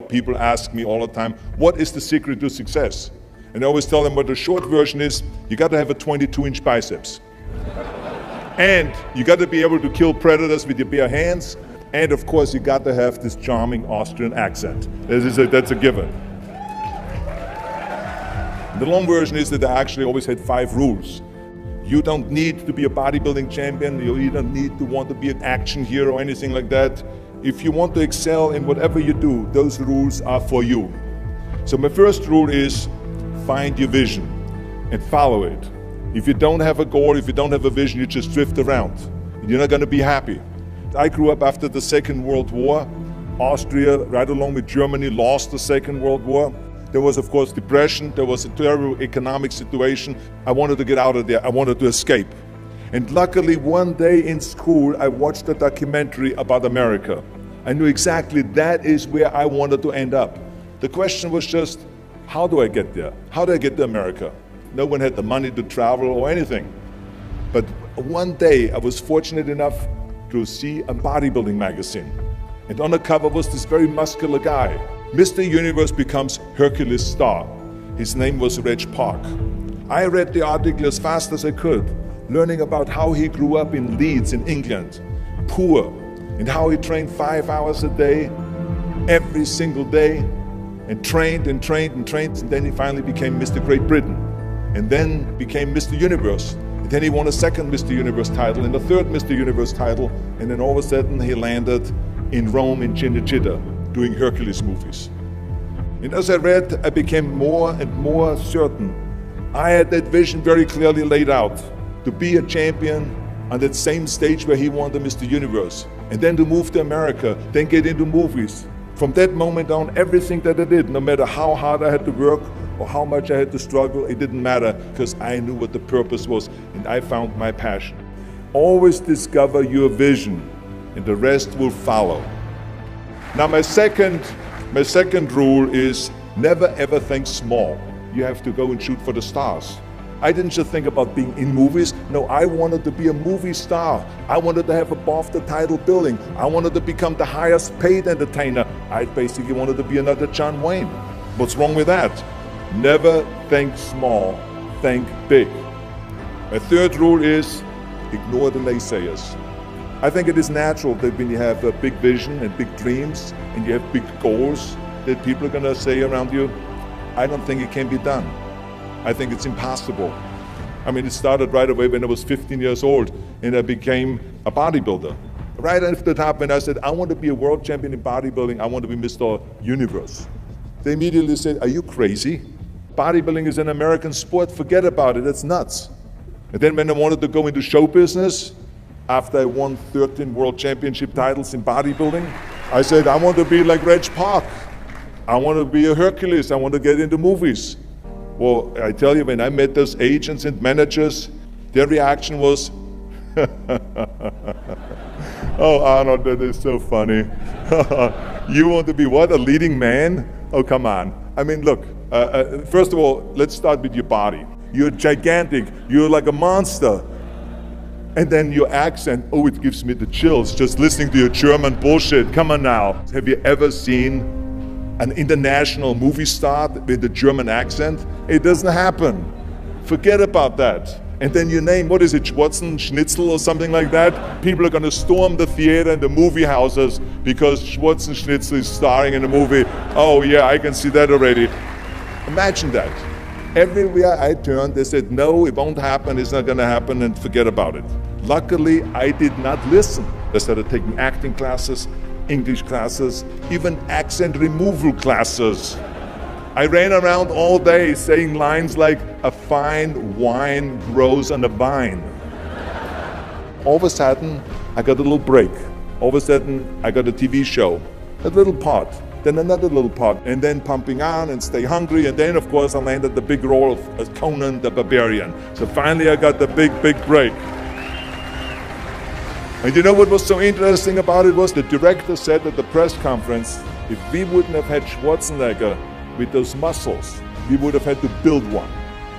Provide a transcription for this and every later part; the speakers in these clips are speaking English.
People ask me all the time, what is the secret to success? And I always tell them what the short version is, you got to have a 22-inch biceps. And you got to be able to kill predators with your bare hands. And of course, you got to have this charming Austrian accent. That's a given. The long version is that I actually always had 5 rules. You don't need to be a bodybuilding champion. You don't need to want to be an action hero or anything like that. If you want to excel in whatever you do, those rules are for you. So my first rule is find your vision and follow it. If you don't have a goal, if you don't have a vision, you just drift around. You're not going to be happy. I grew up after the Second World War. Austria, right along with Germany, lost the Second World War. There was, of course, depression. There was a terrible economic situation. I wanted to get out of there. I wanted to escape. And luckily, one day in school, I watched a documentary about America. I knew exactly that is where I wanted to end up. The question was just, how do I get there? How do I get to America? No one had the money to travel or anything. But one day, I was fortunate enough to see a bodybuilding magazine. And on the cover was this very muscular guy. Mr. Universe becomes Hercules star. His name was Reg Park. I read the article as fast as I could, learning about how he grew up in Leeds in England, poor, and how he trained 5 hours a day, every single day, and trained and trained and trained, and then he finally became Mr. Great Britain, and then became Mr. Universe. And then he won a second Mr. Universe title and a third Mr. Universe title, and then all of a sudden he landed in Rome in Cinecittà, doing Hercules movies. And as I read, I became more and more certain. I had that vision very clearly laid out, to be a champion on that same stage where he won the Mr. Universe, and then to move to America, then get into movies. From that moment on, everything that I did, no matter how hard I had to work or how much I had to struggle, it didn't matter, because I knew what the purpose was, and I found my passion. Always discover your vision, and the rest will follow. Now my second rule is never ever think small. You have to go and shoot for the stars. I didn't just think about being in movies. No, I wanted to be a movie star. I wanted to have above the title billing. I wanted to become the highest paid entertainer. I basically wanted to be another John Wayne. What's wrong with that? Never think small, think big. My third rule is ignore the naysayers. I think it is natural that when you have a big vision and big dreams and you have big goals, that people are going to say around you, I don't think it can be done. I think it's impossible. I mean, it started right away when I was 15 years old and I became a bodybuilder. Right after that, when I said, I want to be a world champion in bodybuilding, I want to be Mr. Universe. They immediately said, are you crazy? Bodybuilding is an American sport, forget about it, that's nuts. And then when I wanted to go into show business, after I won 13 world championship titles in bodybuilding, I said, I want to be like Reg Park. I want to be a Hercules, I want to get into movies. Well, I tell you, when I met those agents and managers, their reaction was, oh, Arnold, that is so funny. You want to be what, a leading man? Oh, come on. I mean, look, first of all, let's start with your body. You're gigantic, you're like a monster. And then your accent, oh, it gives me the chills just listening to your German bullshit. Come on now. Have you ever seen an international movie star with a German accent? It doesn't happen. Forget about that. And then your name, what is it, Schwarzen, Schnitzel or something like that? People are going to storm the theater and the movie houses because Schwarzen Schnitzel is starring in a movie. Oh yeah, I can see that already. Imagine that. Everywhere I turned, they said, no, it won't happen, it's not going to happen, and forget about it. Luckily, I did not listen. I started taking acting classes, English classes, even accent removal classes. I ran around all day saying lines like, a fine wine grows on a vine. All of a sudden, I got a little break. All of a sudden, I got a TV show, a little part. Then another little part, and then Pumping On and Stay Hungry, and then of course I landed the big role of Conan the Barbarian. So finally I got the big break. And you know what was so interesting about it was the director said at the press conference, if we wouldn't have had Schwarzenegger with those muscles, we would have had to build one.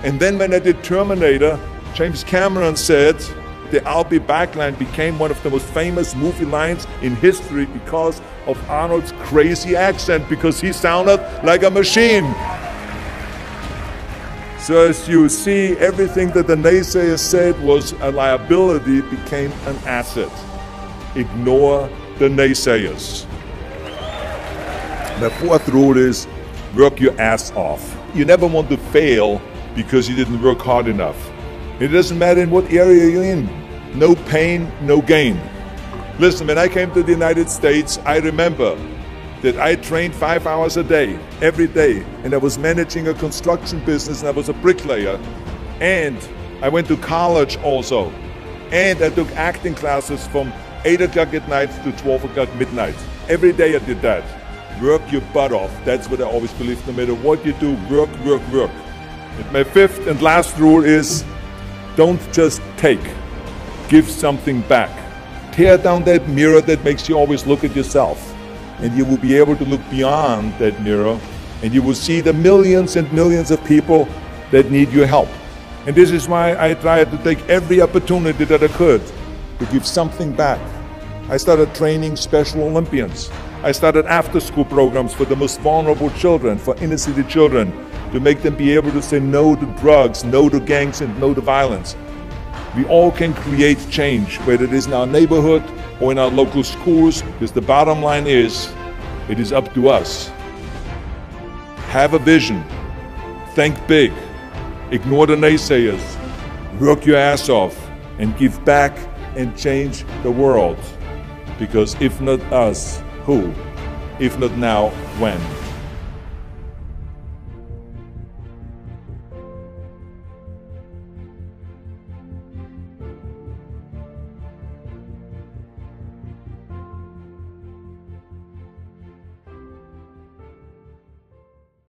And then when I did Terminator, James Cameron said, The I'll be back line became one of the most famous movie lines in history because of Arnold's crazy accent, because he sounded like a machine. So as you see, everything that the naysayers said was a liability became an asset. Ignore the naysayers. The fourth rule is work your ass off. You never want to fail because you didn't work hard enough. It doesn't matter in what area you're in. No pain, no gain. Listen, when I came to the United States, I remember that I trained 5 hours a day, every day, and I was managing a construction business, and I was a bricklayer, and I went to college also, and I took acting classes from 8 o'clock at night to 12 o'clock midnight. Every day I did that. Work your butt off. That's what I always believe. No matter what you do, work, work, work. And my fifth and last rule is don't just take. Give something back. Tear down that mirror that makes you always look at yourself. And you will be able to look beyond that mirror, and you will see the millions and millions of people that need your help. And this is why I tried to take every opportunity that I could to give something back. I started training Special Olympians. I started after-school programs for the most vulnerable children, for inner-city children, to make them be able to say no to drugs, no to gangs, and no to violence. We all can create change, whether it is in our neighborhood or in our local schools, because the bottom line is, it is up to us. Have a vision. Think big. Ignore the naysayers. Work your ass off and give back and change the world. Because if not us, who? If not now, when?